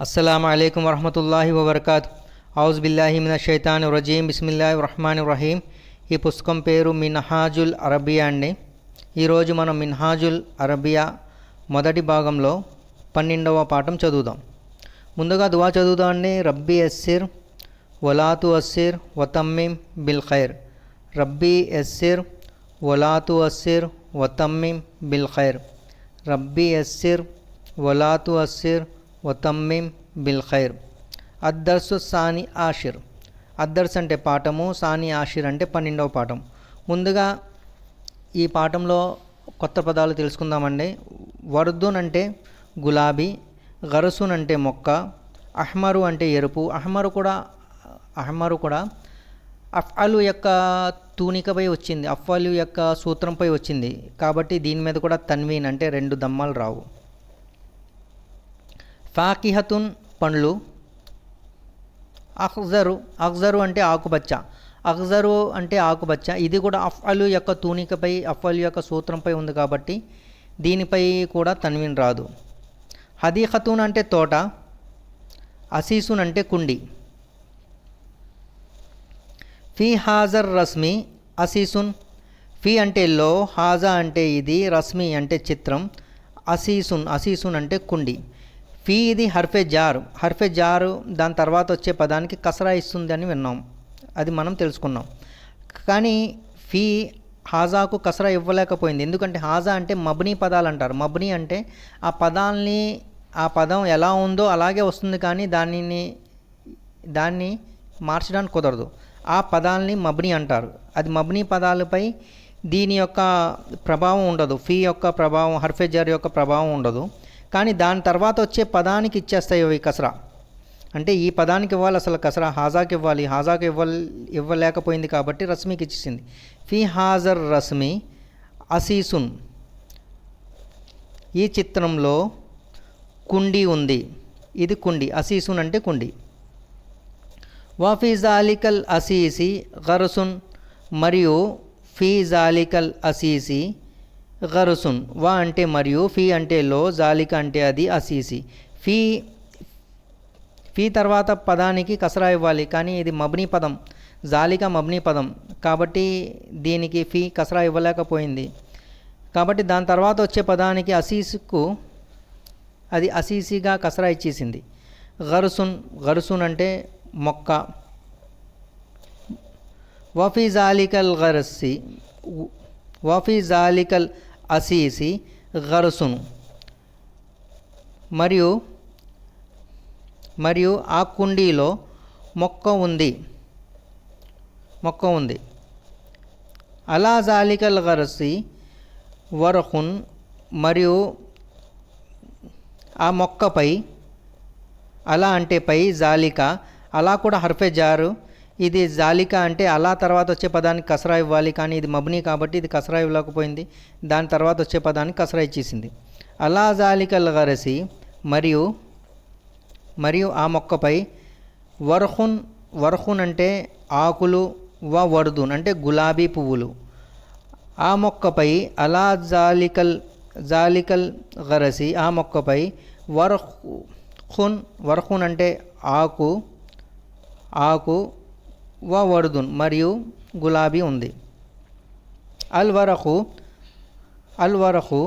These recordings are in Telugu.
अस्सलामु अलैकुम वरहमतुल्लाहि वबरकाతు ఔజు బిల్లాహి మినష్ షైతానిర్ రజీం బిస్మిల్లాహిర్ రహ్మానిర్ రహీం. ఈ పుస్తకం పేరు మిన్హాజుల్ అరబియా అండి. ఈరోజు మనం మిన్హాజుల్ అరబియా మొదటి భాగంలో 12వ పాఠం చదువుదాం. ముందుగా దువా చదువుదాం అండి. రబ్బీ యస్సిర్ వలాతు అస్సిర్ వతమ్మిం బిల్ ఖైర్. రబ్బీ యస్సిర్ వలాతు అస్సిర్ వతమ్మిం బిల్ ఖైర్. రబ్బీ యస్సిర్ వలాతు అస్సిర్ వతమ్మిం బిల్ ఖైర్. అద్దర్సు సాని ఆషిర్. అద్దర్స్ అంటే పాఠము, సాని ఆషిర్ అంటే 12వ పాఠం. ముందుగా ఈ పాఠంలో కొత్త పదాలు తెలుసుకుందామండి. వర్దున్ అంటే గులాబీ, గరసున్ అంటే మొక్క, అహ్మరు అంటే ఎరుపు. అహ్మరు కూడా అఫ్అలు యొక్క తూనికపై వచ్చింది, అఫ్అలు యొక్క సూత్రంపై వచ్చింది కాబట్టి దీని మీద కూడా తన్వీన్ అంటే 2 దమ్మాలు రావు. ఫాకిహతున్ పండ్లు. అఖ్జరు అంటే ఆకుపచ్చ. అఖ్జరు అంటే ఆకుపచ్చ. ఇది కూడా అఫ్అలు యొక్క తూనికపై, అఫ్అలు యొక్క సూత్రంపై ఉంది కాబట్టి దీనిపై కూడా తన్వీన్ రాదు. హదీఖతున్ అంటే తోట. అసీసున్ అంటే కుండి. ఫీ హాజర్ రస్మి అసీసున్. ఫీ అంటే లో, హాజా అంటే ఇది, రస్మి అంటే చిత్రం, అసీసున్ అంటే కుండి. ఫీ ఇది హర్ఫే జారు దాని తర్వాత వచ్చే పదానికి కసరా ఇస్తుంది అని విన్నాం, అది మనం తెలుసుకున్నాం. కానీ ఫీ హాజాకు కసరా ఇవ్వలేకపోయింది. ఎందుకంటే హాజా అంటే మబ్నీ పదాలు అంటారు. మబ్నీ అంటే ఆ పదం ఎలా ఉందో అలాగే వస్తుంది, కానీ దాన్ని మార్చడానికి కుదరదు. ఆ పదాలని మబ్నీ అంటారు. అది మబ్నీ పదాలపై దీని యొక్క ప్రభావం ఉండదు. ఫీ యొక్క ప్రభావం, హర్ఫే జార్ యొక్క ప్రభావం ఉండదు. కానీ దాని తర్వాత వచ్చే పదానికి ఇచ్చేస్తాయి అవి కసరా. అంటే ఈ పదానికి ఇవ్వాలి అసలు కసరా, హాజాకి ఇవ్వాలి. హాజాకి ఇవ్వలేకపోయింది కాబట్టి రస్మీకి ఇచ్చేసింది. ఫీ హాజర్ రస్మి అసీసున్. ఈ చిత్రంలో కుండి ఉంది. ఇది కుండి. అసీసున్ అంటే కుండి. వఫీ జాలికల్ అసీసి గరసున్. మరియు ఫీ జాలికల్ అసీసి గరుసున్. వా అంటే మరియు, ఫీ అంటే లో, జాలిక అంటే అది, అసీసి. ఫీ తర్వాత పదానికి కసరా ఇవ్వాలి, కానీ ఇది మబ్నీ పదం. జాలిక మబ్నీ పదం కాబట్టి దీనికి ఫీ కసరా ఇవ్వలేకపోయింది. కాబట్టి దాని తర్వాత వచ్చే పదానికి అసీసుకు అది అసీసిగా కసరా ఇచ్చేసింది. గరుసున్ అంటే మొక్క. వఫీ జాలికల్ అసీసి గరుసును. మరియు ఆ కుండీలో మొక్క ఉంది. అలా జాలికల్ గరసి వరహున్. మరియు ఆ మొక్కపై, అలా అంటే పై, జాలిక అలా కూడా హర్ఫే జారు. ఇది జాలిక అంటే అలా తర్వాత వచ్చే పదానికి కసరా ఇవ్వాలి, కానీ ఇది మబ్నీ కాబట్టి ఇది కసరా ఇవ్వలేకపోయింది. దాని తర్వాత వచ్చే పదానికి కసరా ఇచ్చేసింది. అలా జాలికల్ గరసి మరియు ఆ మొక్కపై, వర్హున్ అంటే ఆకులు, వర్దున్ అంటే గులాబీ పువ్వులు. ఆ మొక్కపై అలా జాలికల్ గరసి ఆ మొక్కపై, వర్హున్ అంటే ఆకు వర్దున్ మరియు గులాబీ ఉంది. అల్వరహు అల్వరహు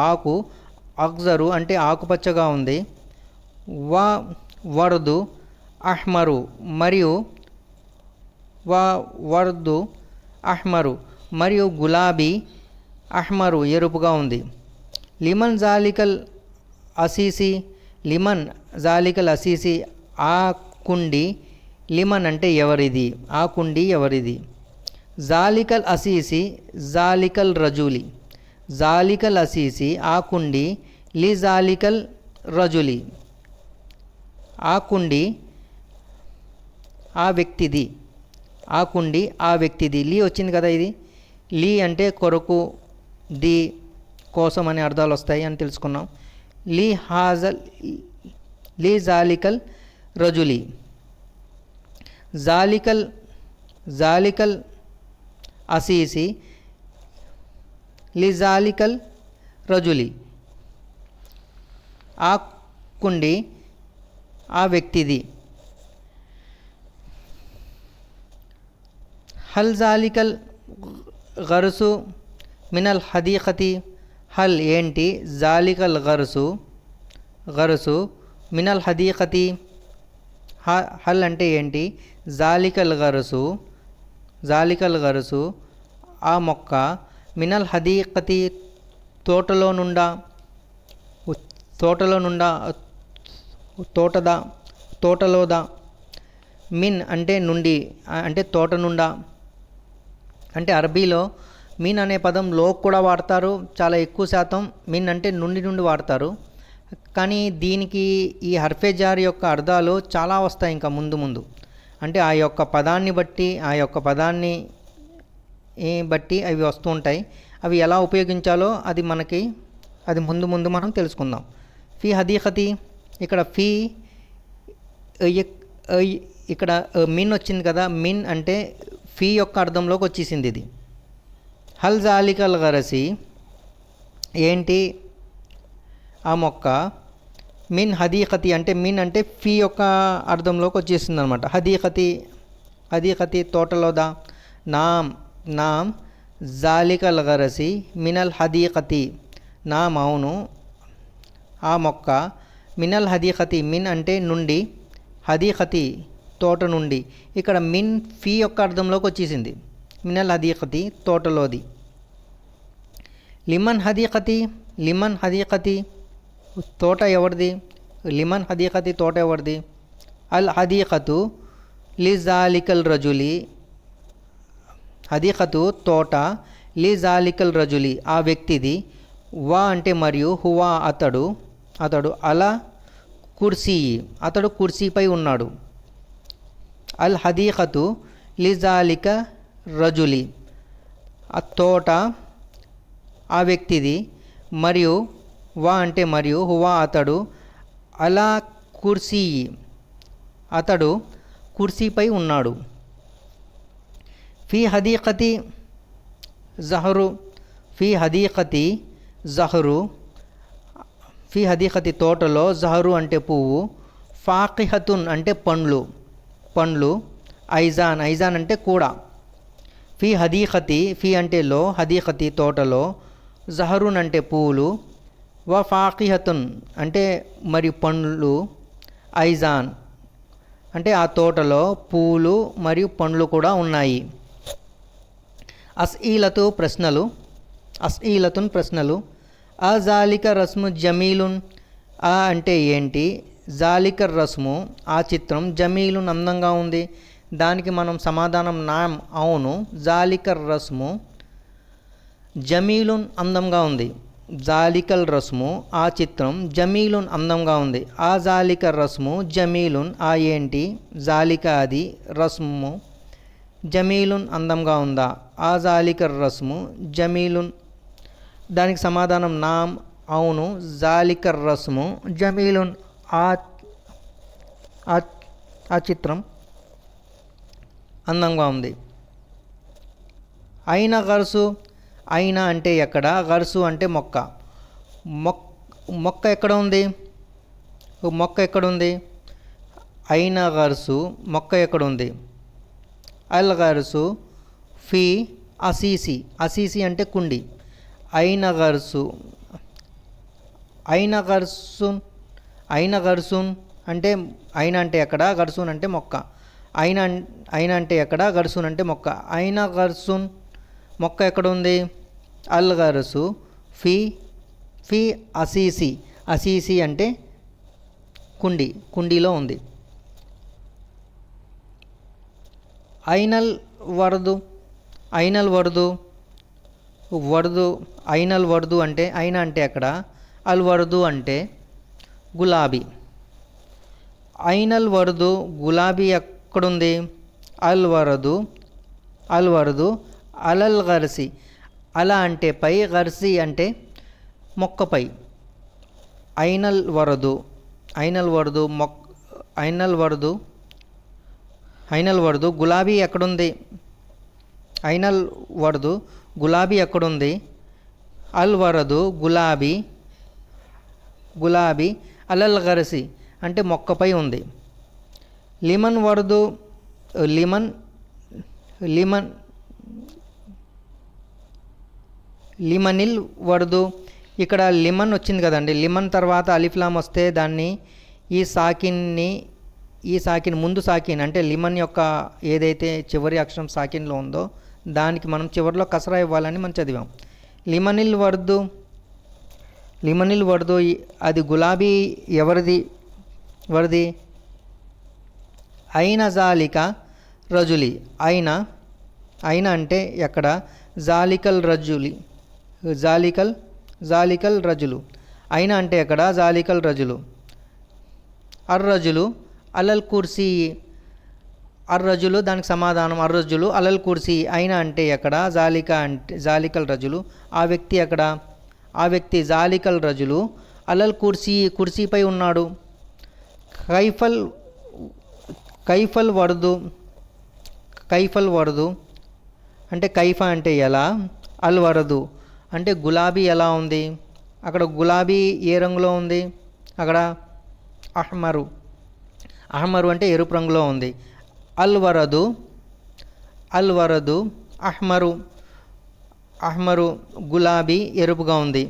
ఆకు, అఖ్జరు అంటే ఆకుపచ్చగా ఉంది. వర్దు అహ్మరు మరియు వర్దు అహ్మరు మరియు గులాబీ అహ్మరు ఎరుపుగా ఉంది. లిమన్ జాలికల్ అసీసి ఆ కుండి. లిమన్ అంటే ఎవరిది, ఆ కుండి ఎవరిది. జాలికల్ అసీసి జాలికల్ రజులి. జాలికల్ అసీసి ఆ కుండి, లి జాలికల్ రజులి ఆ కుండి ఆ వ్యక్తిది. ఆ కుండి ఆ వ్యక్తిది. లీ వచ్చింది కదా, ఇది లీ అంటే కొరకు, ది కోసం అనే అర్థాలు వస్తాయి అని తెలుసుకున్నాం. లీ జాలికల్ రజులి. జాలికల్ అసీసి లిజాలికల్ రజులి. ఆ కుండి ఆ వ్యక్తిది. హల్ జాలికల్ గర్సు మినల్ హదీకతి. హల్ ఏంటి, జాలికల్ గర్సు మినల్ హదీకతి. హల్ అంటే ఏంటి, జాలికల్ గర్సు ఆ మొక్క, మినల్ హదీకతి తోటలో నుండా తోటలోదా. మిన్ అంటే నుండి, అంటే తోట నుండా. అంటే అరబీలో మిన్ అనే పదం లో కూడా వాడతారు, చాలా ఎక్కువ శాతం మిన్ అంటే నుండి వాడతారు. కానీ దీనికి ఈ హర్ఫే జార్ యొక్క అర్థాలు చాలా వస్తాయి ఇంకా ముందు. అంటే ఆ యొక్క పదాన్ని బట్టి అవి వస్తూ ఉంటాయి. అవి ఎలా ఉపయోగించాలో అది ముందు మనం తెలుసుకుందాం. ఫీ హదీకతి, ఇక్కడ ఇక్కడ మిన్ వచ్చింది కదా, మిన్ అంటే ఫీ యొక్క అర్థంలోకి వచ్చేసింది ఇది. హల్ జాలికల్ గరసి ఏంటి, ఆ మొక్క. మిన్ హదీకతి అంటే మిన్ అంటే ఫీ యొక్క అర్థంలోకి వచ్చేసింది అనమాట. హదీకతి తోటలోదా. నామ్ జాలికల్ గరసి మినల్ హదీకతి. నామ్ అవును, ఆ మొక్క. మినల్ హదీకతి మిన్ అంటే నుండి, హదీకతి తోట నుండి. ఇక్కడ మిన్ ఫీ యొక్క అర్థంలోకి వచ్చేసింది. మినల్ హదీకతి తోటలోది. లిమన్ హదీకతి తోట ఎవరిది. లిమన్ హదీకతి తోట ఎవరిది. అల్ హదీకతు లిజాలికల్ రజులి. హదీకతు తోట, లిజాలికల్ రజులి ఆ వ్యక్తిది. వా అంటే మరియు, హువా అతడు. అలా కుర్సీ అతడు కుర్సీపై ఉన్నాడు. అల్ హదీకతు లిజాలిక రజులి ఆ తోట ఆ వ్యక్తిది. మరియు వా అంటే మరియు, హువా అతడు, అలా కుర్సీ అతడు కుర్సీపై ఉన్నాడు. ఫీ హదీకతి జహరు ఫీ హదీకతి తోటలో. జహరు అంటే పువ్వు. ఫాకిహతున్ అంటే పండ్లు. ఐజాన్ అంటే కూడా. ఫీ హదీకతి ఫీ అంటే లో, హదీకతి తోటలో. జహరున్ అంటే పువ్వులు. వ ఫాకిహతున్ అంటే మరియు పండ్లు. ఐజాన్ అంటే ఆ తోటలో పువ్వులు మరియు పండ్లు కూడా ఉన్నాయి. అస్ఈలతున్ ప్రశ్నలు. ఆ జాలిక రస్ము జమీలున్. ఆ అంటే ఏంటి, జాలిక రస్ము ఆ చిత్రం, జమీలున్ అందంగా ఉంది. దానికి మనం సమాధానం నామ్ అవును, జాలిక రస్ము జమీలున్ అందంగా ఉంది. జాలికల్ రస్ము ఆ చిత్రం, జమీలున్ అందంగా ఉంది. ఆ జాలిక రస్ము జమీలున్ ఆ ఏంటి, జాలిక అది, రస్ము జమీలున్ అందంగా ఉందా. ఆ జాలిక రస్ము జమీలున్. దానికి సమాధానం నామ్ అవును, జాలిక రస్ము జమీలున్ ఆ చిత్రం అందంగా ఉంది. అయిన గర్సు. అయినా అంటే ఎక్కడ, గర్సు అంటే మొక్క. మొక్క ఎక్కడ ఉంది. అయిన గర్సు మొక్క ఎక్కడ ఉంది. అల్ గర్సు ఫీ అసీసి అంటే కుండి. అయిన గర్సున్ అంటే అయిన అంటే ఎక్కడ, గర్సున్ అంటే మొక్క. అయిన అంటే ఎక్కడ, గర్సున్ అంటే మొక్క. అయిన గర్సున్ మొక్క ఎక్కడ ఉంది. అల్ గర్సు ఫీ అసీసి అంటే కుండీలో ఉంది. అయినల్ వర్దు అంటే అయిన అంటే ఎక్కడ, అల్ వర్దు అంటే గులాబీ. అయినల్ వర్దు గులాబీ ఎక్కడుంది. అల్ వరదు అలల్ గర్సి అలా అంటే పై, గర్సి అంటే మొక్కపై. అయినల్ వరదు గులాబీ ఎక్కడుంది. అయినల్ వరదు గులాబీ ఎక్కడుంది. అల్ వరదు గులాబీ గులాబీ అలల్ గరసి అంటే మొక్కపై ఉంది. లిమన్ వరదు లిమన్ లిమన్ లిమనిల్ వరదు. ఇక్కడ లిమన్ వచ్చింది కదండి. లిమన్ తర్వాత అలిఫ్లాం వస్తే దాన్ని ఈ సాకిన్ ముందు సాకిన్ అంటే లిమన్ యొక్క ఏదైతే చివరి అక్షరం సాకిన్లో ఉందో దానికి మనం చివరిలో కసరా ఇవ్వాలని మనం చదివాం. లిమనిల్ వరదు అది గులాబీ ఎవరిది అయిన జాలిక రజులి. అయిన అంటే ఎక్కడ జాలికల్ రజులు. అయిన అంటే ఎక్కడ జాలికల్ రజులు. అర్రజులు అలల్ కుర్సీ. అర్రజులు దానికి సమాధానం అర్రజులు అలల్ కుర్సీ. అయిన అంటే ఎక్కడ జాలికల్ రజులు. ఆ వ్యక్తి ఎక్కడ ఆ వ్యక్తి జాలికల్ రజులు అలల్ కుర్సీపై ఉన్నాడు. కైఫల్ వరదు అంటే కైఫ అంటే ఎలా, అల్ వరదు అంటే గులాబీ ఎలా ఉంది. అక్కడ గులాబీ ఏ రంగులో ఉంది, అక్కడ అహ్మరు అంటే ఎరుపు రంగులో ఉంది. అల్ వరదు అహ్మరు గులాబీ ఎరుపుగా ఉంది.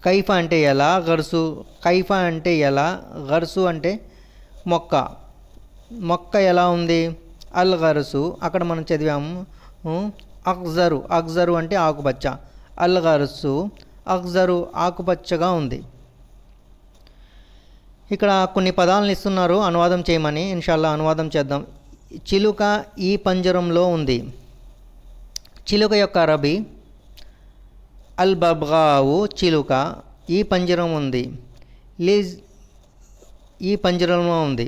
కైఫ అంటే ఎలా, గర్సు అంటే మొక్క ఎలా ఉంది. అల్ గర్సు అక్కడ మనం చదివాము అగ్జరు అంటే ఆకుపచ్చ. అల్ గర్సు అగ్జరు ఆకుపచ్చగా ఉంది. ఇక్కడ కొన్ని పదాలను ఇస్తున్నారు అనువాదం చేయమని. ఇన్షాల్లా అనువాదం చేద్దాం. చిలుక ఈ పంజరంలో ఉంది. చిలుక యొక్క అరబీ అల్ బబ్గావు. చిలుక ఈ పంజరం ఉంది. లిజ్ ఈ పంజరంలో ఉంది.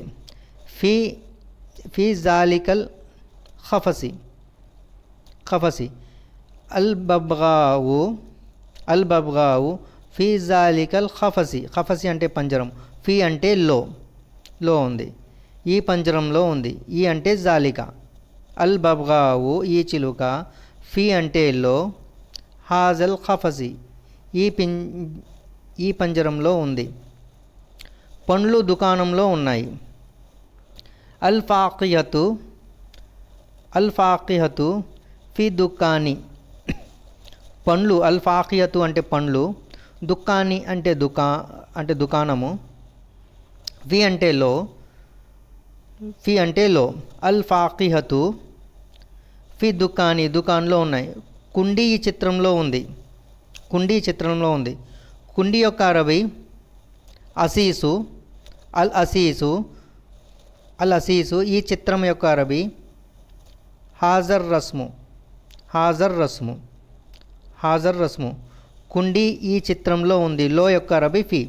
ఫీ జాలికల్ ఖఫసి. అల్ బబ్గావు ఫీ జాలికల్ ఖఫసి అంటే పంజరం. ఫీ అంటే లో ఉంది. ఈ పంజరంలో ఉంది. ఈ అంటే జాలిక. అల్ బబ్గావు ఈ చిలుక. ఫీ అంటే లో. హాజల్ ఖఫసి ఈ పంజరంలో ఉంది. పండ్లు దుకాణంలో ఉన్నాయి. అల్ ఫాకిహతు ఫీ దుకాని. పండ్లు అల్ ఫాకిహతు అంటే పండ్లు, దుకాని అంటే దుకాణము. ఫీ అంటే లో. అల్ ఫాకిహతు ఫీ దుకాని దుకాన్లో ఉన్నాయి. కుండీ ఈ చిత్రంలో ఉంది. కుండీ యొక్క అరబీ అసీసు. అల్ అసీసు ఈ చిత్రం యొక్క అరబీ హాజర్ రస్ము. కుండీ ఈ చిత్రంలో ఉంది. లో యొక్క అరబీ ఫీ.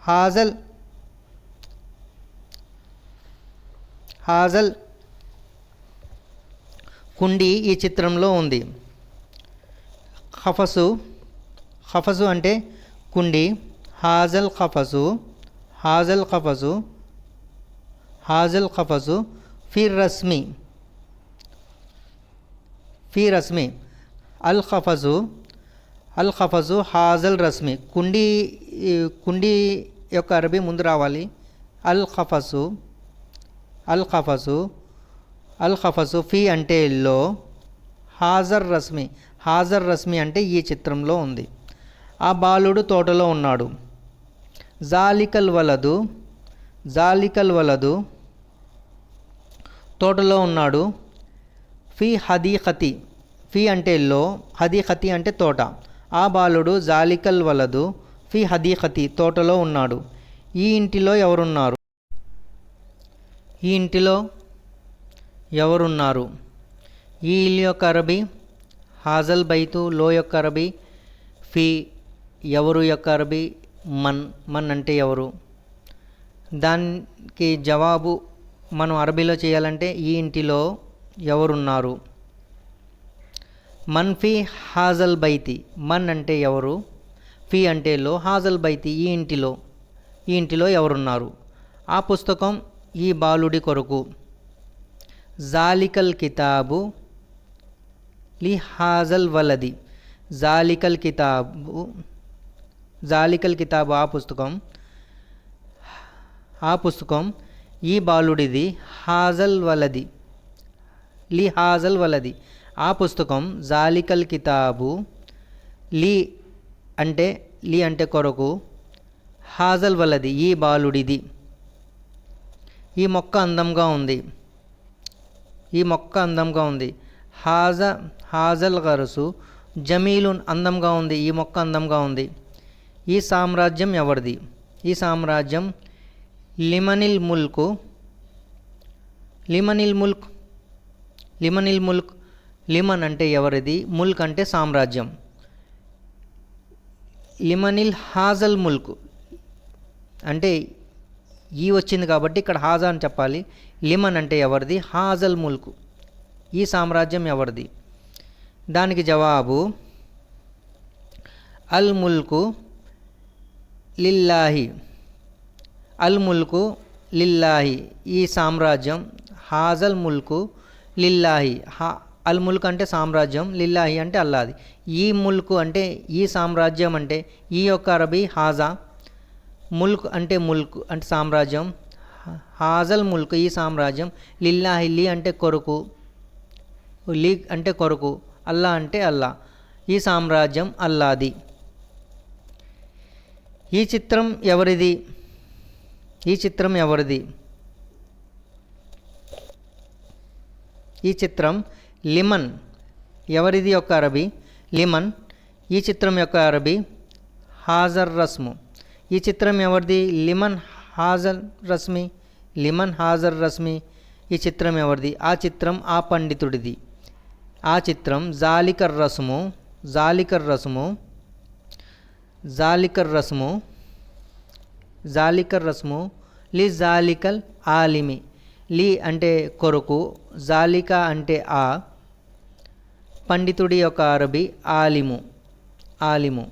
హాజల్ కుండీ ఈ చిత్రంలో ఉంది. ఖఫసు అంటే కుండీ. హాజల్ ఖఫసు ఫీ రస్మి. అల్ ఖఫసు హాజల్ రస్మి. కుండీ యొక్క అరబీ ముందు రావాలి. అల్ ఖఫసు ఫీ అంటే లో. హాజర్ రస్మి అంటే ఈ చిత్రంలో ఉంది. ఆ బాలుడు తోటలో ఉన్నాడు. జాలికల్ వలదు తోటలో ఉన్నాడు. ఫీ హదీఖతి ఫీ అంటే లో. హదీఖతి అంటే తోట. ఆ బాలుడు జాలికల్ వలదు ఫీ హదీఖతి తోటలో ఉన్నాడు. ఈ ఇంటిలో ఎవరున్నారు. ఈ ఇల్లు యొక్క అరబీ హాజల్ బైతు. లో యొక్క అరబీ ఫీ. ఎవరు యొక్క అరబీ మన్ అంటే ఎవరు. దానికి జవాబు మనం అరబీలో చేయాలంటే ఈ ఇంటిలో ఎవరున్నారు. Mann fee hassle బైతి. మన్ అంటే ఎవరు, ఫీ అంటే లో, హాజల్ బైతి ఈ ఇంటిలో ఎవరున్నారు. ఆ పుస్తకం ఈ బాలుడి కొరకు. జాలికల్ కితాబు లీ హాజల్ వలది జాలికల్ కితాబు జాలికల్ కితాబు ఆ పుస్తకం ఈ బాలుడిది. హాజల్ వలది లీ హాజల్ వలది ఆ పుస్తకం. జాలికల్ కితాబు లీ అంటే కొరకు, హాజల్ వలది ఈ బాలుడిది. ఈ మొక్క అందంగా ఉంది. ఈ మొక్క అందంగా ఉంది. హాజల్ గరసు జమీలున్ అందంగా ఉంది. ఈ మొక్క అందంగా ఉంది. ఈ సామ్రాజ్యం ఎవరిది? ఈ సామ్రాజ్యం లిమనిల్ ముల్క్ లిమన్ అంటే ఎవరిది, ముల్క్ అంటే సామ్రాజ్యం. లిమనిల్ హాజల్ ముల్క్ అంటే ఈ వచ్చింది కాబట్టి ఇక్కడ హాజా అని చెప్పాలి. లిమన్ అంటే ఎవరిది, హాజల్ ముల్క్ ఈ సామ్రాజ్యం ఎవరిది? దానికి జవాబు అల్ ముల్కు లిల్లాహి. అల్ ముల్కు లిల్లాహి ఈ సామ్రాజ్యం. హాజల్ ముల్కు లిల్లాహి. అల్ ముల్క్ అంటే సామ్రాజ్యం, లిల్లాహి అంటే అల్లాది. ఈ ముల్కు అంటే ఈ సామ్రాజ్యం అంటే ఈ యొక్క అరబీ హాజా. ముల్క్ అంటే సామ్రాజ్యం. హాజల్ ముల్క్ ఈ సామ్రాజ్యం. లిల్లాహి లీ అంటే కొరకు, లీ అంటే కొరకు, అల్లా అంటే అల్లా. ఈ సామ్రాజ్యం అల్లాది. ఈ చిత్రం ఎవరిది? ఈ చిత్రం ఎవరిది? ఈ చిత్రం లిమన్. ఎవరిది యొక్క అరబీ? లిమన్. ఈ చిత్రం యొక్క అరబీ హాజర్ రస్ము. ఈ చిత్రం ఎవరిది? లిమన్ హాజర్ రస్మి. లిమన్ హాజర్ రస్మి ఈ చిత్రం ఎవరిది? ఆ చిత్రం ఆ పండితుడిది. ఆ చిత్రం జాలికర్ రస్ము. జాలికర్ రస్ము జాలికర్ రస్ము జాలికర్ రస్ము లి జాలికల్ ఆలిమి. లీ అంటే కొరకు, జాలికా అంటే ఆ. పండితుడి యొక్క అరబీ ఆలిము. ఆలిము.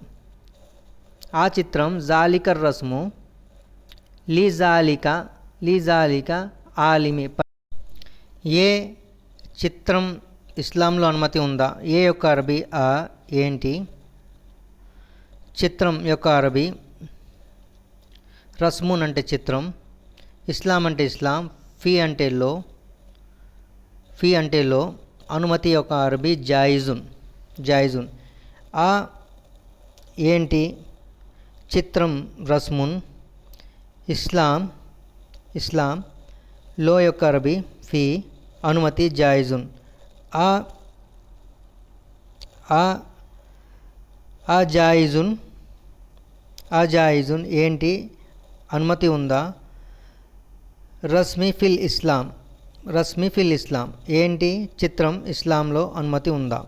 ఆ చిత్రం జాలికర్ రస్ము లీ జాలికా ఆలిమి. ఏ చిత్రం ఇస్లాంలో అనుమతి ఉందా? ఏ యొక్క అరబీ ఆ. ఏంటి? చిత్రం యొక్క అరబీ రస్మున్ అంటే చిత్రం, ఇస్లాం అంటే ఇస్లాం, ఫీ అంటే లో, అనుమతి యొక్క అరబీ జాయిజున్. ఆ ఏంటి? చిత్రం రస్మున్, ఇస్లాం, లో యొక్క అరబీ ఫీ, అనుమతి జాయిజున్. ఆ జాయిజున్ ఏంటి? అనుమతి ఉందా? రస్మి ఫిల్ ఇస్లాం ఏంటి? చిత్రం ఇస్లాంలో అనుమతి ఉందా?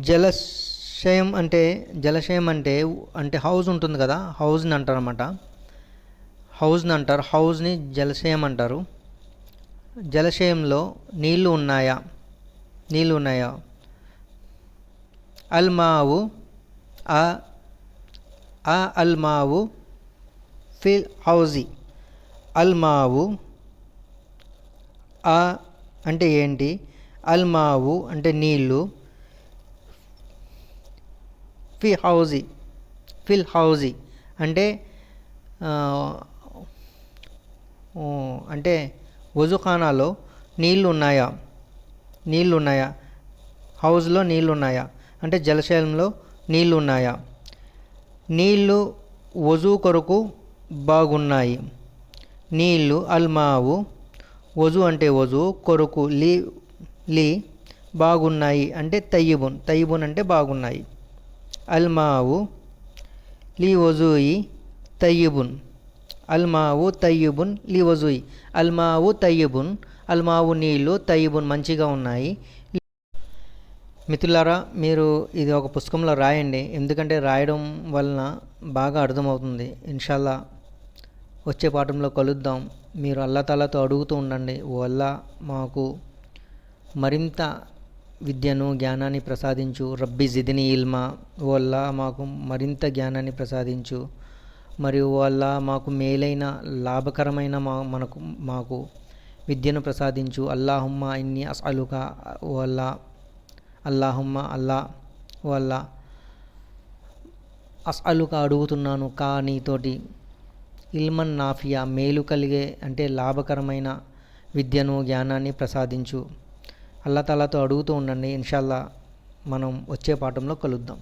జలాశయం అంటే హౌజ్ ఉంటుంది కదా, హౌజ్ని అంటారు అన్నమాట. హౌజ్ని జలాశయం అంటారు. జలాశయంలో నీళ్లు ఉన్నాయా? అల్మావు అల్మావు ఫిల్ హౌజీ. అల్మావు అంటే ఏంటి? అల్మావు అంటే నీళ్ళు. ఫిల్ హౌజీ అంటే వజుఖానాలో నీళ్ళు ఉన్నాయా? హౌజ్లో నీళ్ళు ఉన్నాయా అంటే జలాశయంలో నీళ్ళు ఉన్నాయా? నీళ్ళు వజూ కొరకు బాగున్నాయి. నీళ్ళు అల్మావు. వజూ అంటే వజూ, కొరకు లీ బాగున్నాయి అంటే తయ్యిబున్ అంటే బాగున్నాయి. అల్మావు లీ వజూయి తయ్యిబున్. అల్మావు తయ్యిబున్ లీ వజూయి. అల్మావు తయ్యిబున్, అల్మావు నీళ్ళు, తయ్యిబున్ మంచిగా ఉన్నాయి. మిత్రులారా, మీరు ఇది ఒక పుస్తకంలో రాయండి. ఎందుకంటే రాయడం వలన బాగా అర్థమవుతుంది. ఇన్షాల్లా వచ్చే పాఠంలో కలుద్దాం. మీరు అల్లా తాలాతో అడుగుతూ ఉండండి, ఓ అల్లా మాకు మరింత విద్యను, జ్ఞానాన్ని ప్రసాదించు. రబ్బీ జిద్ని ఇల్మా. ఓ అల్లా మాకు మరింత జ్ఞానాన్ని ప్రసాదించు. మరియు ఓ అల్లా మాకు మేలైన, లాభకరమైన మాకు విద్యను ప్రసాదించు. అల్లాహుమ్మా ఇన్ని అస్అలుకా. ఓ అల్లా అల్లాహుమ్మ అల్లా ఓ అల్లా అస్అలుక అడుగుతున్నాను కా నీతోటి ఇల్మన్ నాఫియా మేలు కలిగే అంటే లాభకరమైన విద్యను జ్ఞానాన్ని ప్రసాదించు. అల్లా తాలాతో అడుగుతూ ఉండండి. ఇన్షాల్లా మనం వచ్చే పాఠంలో కలుద్దాం.